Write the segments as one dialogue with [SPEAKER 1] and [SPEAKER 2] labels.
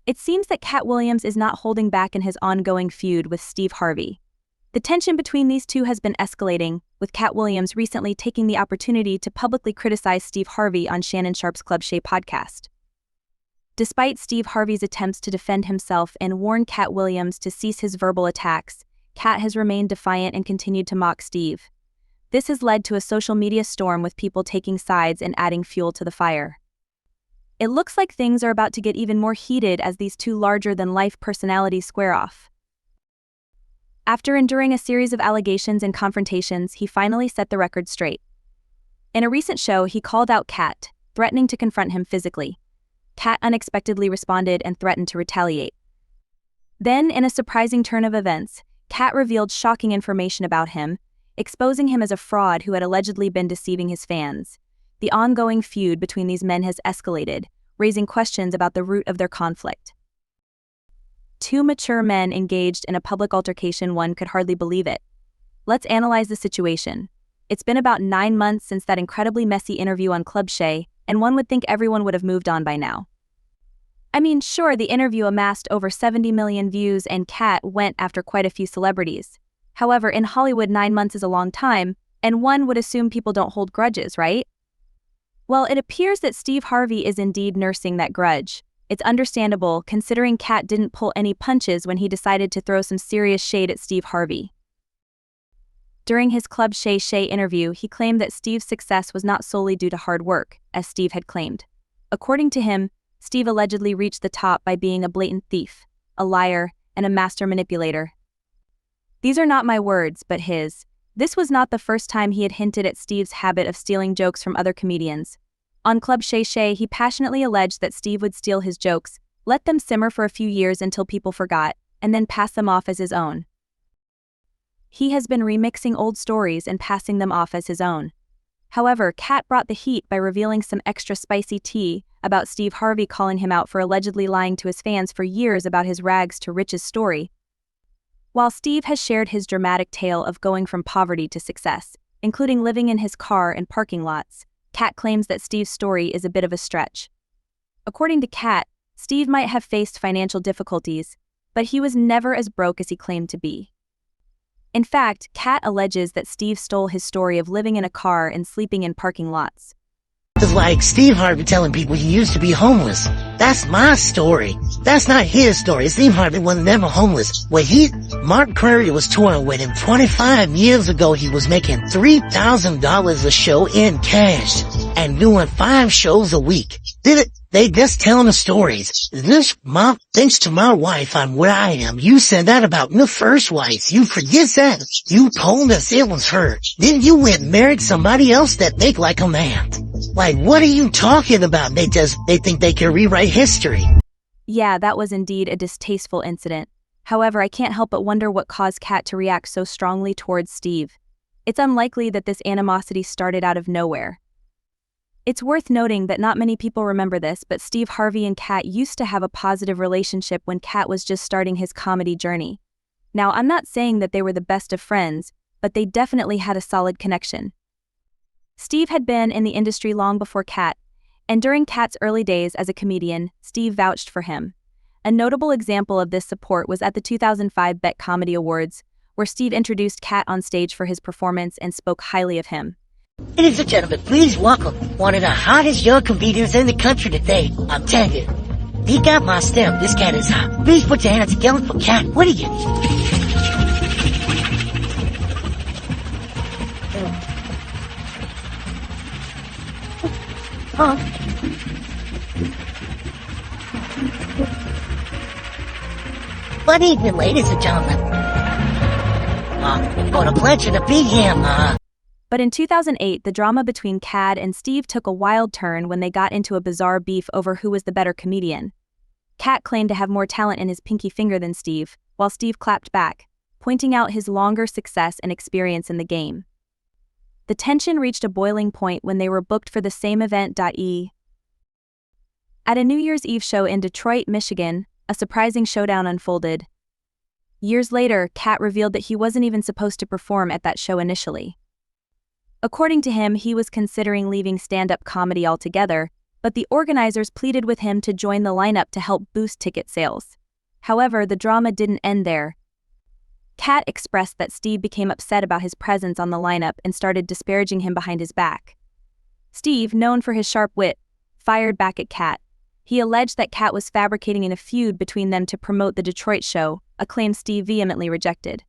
[SPEAKER 1] It seems that Katt Williams is not holding back in his ongoing feud with Steve Harvey. The tension between these two has been escalating, with Katt Williams recently taking the opportunity to publicly criticize Steve Harvey on Shannon Sharpe's Club Shay podcast. Despite Steve Harvey's attempts to defend himself and warn Katt Williams to cease his verbal attacks, Katt has remained defiant and continued to mock Steve. This has led to a social media storm with people taking sides and adding fuel to the fire. It looks like things are about to get even more heated as these two larger-than-life personalities square off. After enduring a series of allegations and confrontations, he finally set the record straight. In a recent show, he called out Katt, threatening to confront him physically. Katt unexpectedly responded and threatened to retaliate. Then, in a surprising turn of events, Katt revealed shocking information about him, exposing him as a fraud who had allegedly been deceiving his fans. The ongoing feud between these men has escalated, raising questions about the root of their conflict. Two mature men engaged in a public altercation, one could hardly believe it. Let's analyze the situation. It's been about 9 months since that incredibly messy interview on Club Shay, and one would think everyone would have moved on by now. I mean, sure, the interview amassed over 70 million views and Katt went after quite a few celebrities. However, in Hollywood, 9 months is a long time, and one would assume people don't hold grudges, right? Well, it appears that Steve Harvey is indeed nursing that grudge. It's understandable, considering Katt didn't pull any punches when he decided to throw some serious shade at Steve Harvey. During his Club Shay interview, he claimed that Steve's success was not solely due to hard work, as Steve had claimed. According to him, Steve allegedly reached the top by being a blatant thief, a liar, and a master manipulator. These are not my words, but his. This was not the first time he had hinted at Steve's habit of stealing jokes from other comedians. On Club Shay, he passionately alleged that Steve would steal his jokes, let them simmer for a few years until people forgot, and then pass them off as his own. He has been remixing old stories and passing them off as his own. However, Katt brought the heat by revealing some extra spicy tea about Steve Harvey, calling him out for allegedly lying to his fans for years about his rags to riches story. While Steve has shared his dramatic tale of going from poverty to success, including living in his car and parking lots, Katt claims that Steve's story is a bit of a stretch. According to Katt, Steve might have faced financial difficulties, but he was never as broke as he claimed to be. In fact, Katt alleges that Steve stole his story of living in a car and sleeping in parking lots.
[SPEAKER 2] It's like Steve Harvey telling people he used to be homeless. That's my story. That's not his story. Steve Harvey was never homeless. Mark Curry was touring with him 25 years ago. He was making $3,000 a show in cash and doing 5 shows a week. They just telling the stories. Thanks to my wife, I'm where I am. You said that about the first wife. You forget that. You told us it was her. Then you went and married somebody else that think like a man. Like, what are you talking about? They think they can rewrite history.
[SPEAKER 1] Yeah, that was indeed a distasteful incident. However, I can't help but wonder what caused Katt to react so strongly towards Steve. It's unlikely that this animosity started out of nowhere. It's worth noting that not many people remember this, but Steve Harvey and Katt used to have a positive relationship when Katt was just starting his comedy journey. Now, I'm not saying that they were the best of friends, but they definitely had a solid connection. Steve had been in the industry long before Katt, and during Katt's early days as a comedian, Steve vouched for him. A notable example of this support was at the 2005 BET Comedy Awards, where Steve introduced Katt on stage for his performance and spoke highly of him.
[SPEAKER 2] Ladies and gentlemen, please welcome one of the hottest young comedians in the country today. I'm telling you, he got my stamp. This cat is hot. Please put your hands together for Katt. What are you? Good evening, ladies and gentlemen. What a pleasure to be here,
[SPEAKER 1] But in 2008, the drama between Katt and Steve took a wild turn when they got into a bizarre beef over who was the better comedian. Katt claimed to have more talent in his pinky finger than Steve, while Steve clapped back, pointing out his longer success and experience in the game. The tension reached a boiling point when they were booked for the same event. At a New Year's Eve show in Detroit, Michigan, a surprising showdown unfolded. Years later, Katt revealed that he wasn't even supposed to perform at that show initially. According to him, he was considering leaving stand-up comedy altogether, but the organizers pleaded with him to join the lineup to help boost ticket sales. However, the drama didn't end there. Katt expressed that Steve became upset about his presence on the lineup and started disparaging him behind his back. Steve, known for his sharp wit, fired back at Katt. He alleged that Katt was fabricating in a feud between them to promote the Detroit show, a claim Steve vehemently rejected.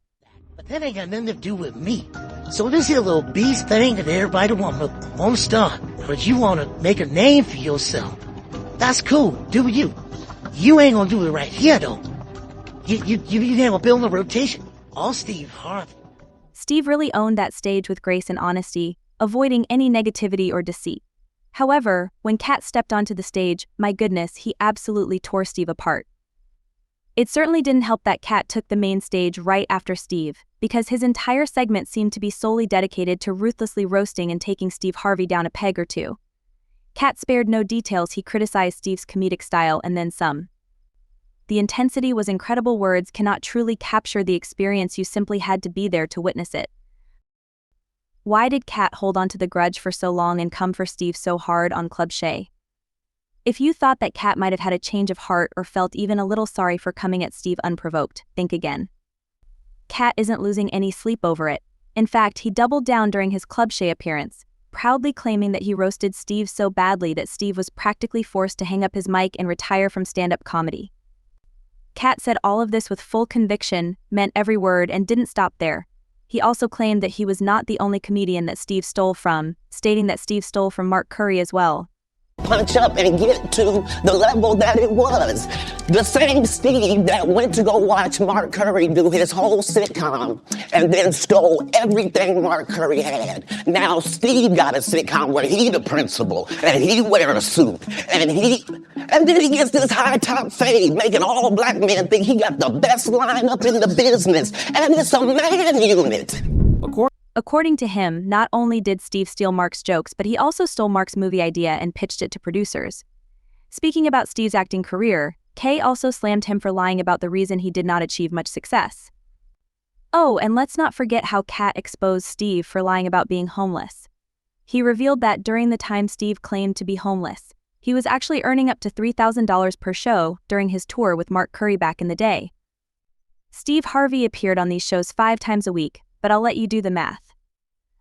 [SPEAKER 2] But that ain't got nothing to do with me. So this here little beast thing that everybody won't stop, but you want to make a name for yourself. That's cool, do you. You ain't gonna do it right here, though. You ain't gonna build a rotation. All Steve Harvey.
[SPEAKER 1] Steve really owned that stage with grace and honesty, avoiding any negativity or deceit. However, when Katt stepped onto the stage, my goodness, he absolutely tore Steve apart. It certainly didn't help that Katt took the main stage right after Steve, because his entire segment seemed to be solely dedicated to ruthlessly roasting and taking Steve Harvey down a peg or two. Katt spared no details. He criticized Steve's comedic style and then some. The intensity was incredible. Words cannot truly capture the experience. You simply had to be there to witness it. Why did Katt hold on to the grudge for so long and come for Steve so hard on Club Shay? If you thought that Katt might have had a change of heart or felt even a little sorry for coming at Steve unprovoked, think again. Katt isn't losing any sleep over it. In fact, he doubled down during his Club Shay appearance, proudly claiming that he roasted Steve so badly that Steve was practically forced to hang up his mic and retire from stand-up comedy. Katt said all of this with full conviction, meant every word, and didn't stop there. He also claimed that he was not the only comedian that Steve stole from, stating that Steve stole from Mark Curry as well.
[SPEAKER 3] Punch up and get to the level that it was. The same Steve that went to go watch Mark Curry do his whole sitcom and then stole everything Mark Curry had. Now Steve got a sitcom where he the principal and he wear a suit and then he gets this high top fade making all black men think he got the best lineup in the business, and it's a man unit.
[SPEAKER 1] According to him, not only did Steve steal Mark's jokes, but he also stole Mark's movie idea and pitched it to producers. Speaking about Steve's acting career, Kay also slammed him for lying about the reason he did not achieve much success. Oh, and let's not forget how Katt exposed Steve for lying about being homeless. He revealed that during the time Steve claimed to be homeless, he was actually earning up to $3,000 per show during his tour with Mark Curry back in the day. Steve Harvey appeared on these shows 5 times a week, but I'll let you do the math.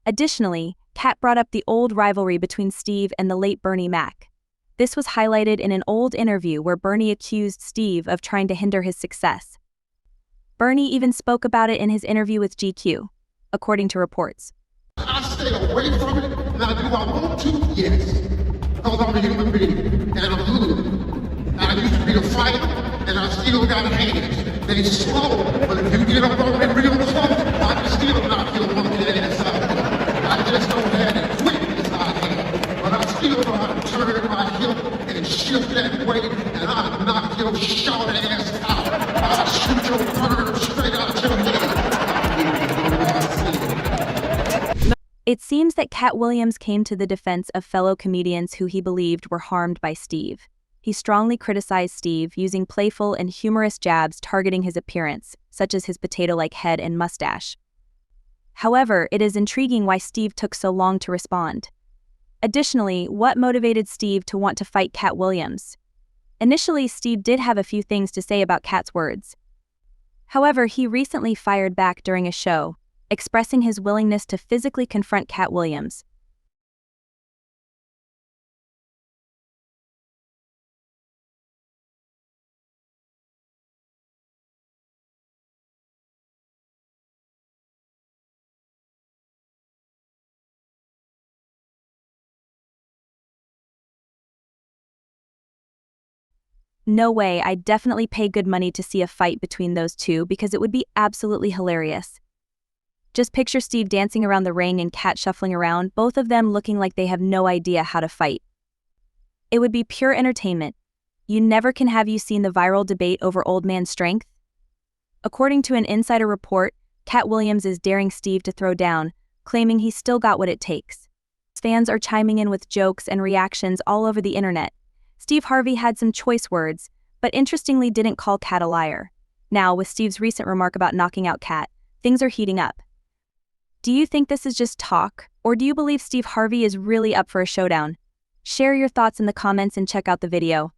[SPEAKER 1] Additionally, Katt brought up the old rivalry between Steve and the late Bernie Mac. This was highlighted in an old interview where Bernie accused Steve of trying to hinder his success. Bernie even spoke about it in his interview with GQ, according to reports.
[SPEAKER 4] I stay away from it. Now, do I want to? Yes. Because I'm a human being, and I'm good. And I used to be a fighter, and I still got hands. They slow, but if you get up on me real slow, I can still knock your monkey ass out. I just don't have it quick as I have. But I still know how to turn my hip and shift that way, and I'll knock your short ass out. I'll shoot your bird straight out your head.
[SPEAKER 1] It seems that Katt Williams came to the defense of fellow comedians who he believed were harmed by Steve. He strongly criticized Steve, using playful and humorous jabs targeting his appearance, such as his potato-like head and mustache. However, it is intriguing why Steve took so long to respond. Additionally, what motivated Steve to want to fight Katt Williams? Initially, Steve did have a few things to say about Katt's words. However, he recently fired back during a show, expressing his willingness to physically confront Katt Williams. No way, I'd definitely pay good money to see a fight between those two because it would be absolutely hilarious. Just picture Steve dancing around the ring and Katt shuffling around, both of them looking like they have no idea how to fight. It would be pure entertainment. You never can have you seen the viral debate over old man strength? According to an insider report, Katt Williams is daring Steve to throw down, claiming he's still got what it takes. Fans are chiming in with jokes and reactions all over the internet. Steve Harvey had some choice words, but interestingly didn't call Katt a liar. Now, with Steve's recent remark about knocking out Katt, things are heating up. Do you think this is just talk, or do you believe Steve Harvey is really up for a showdown? Share your thoughts in the comments and check out the video.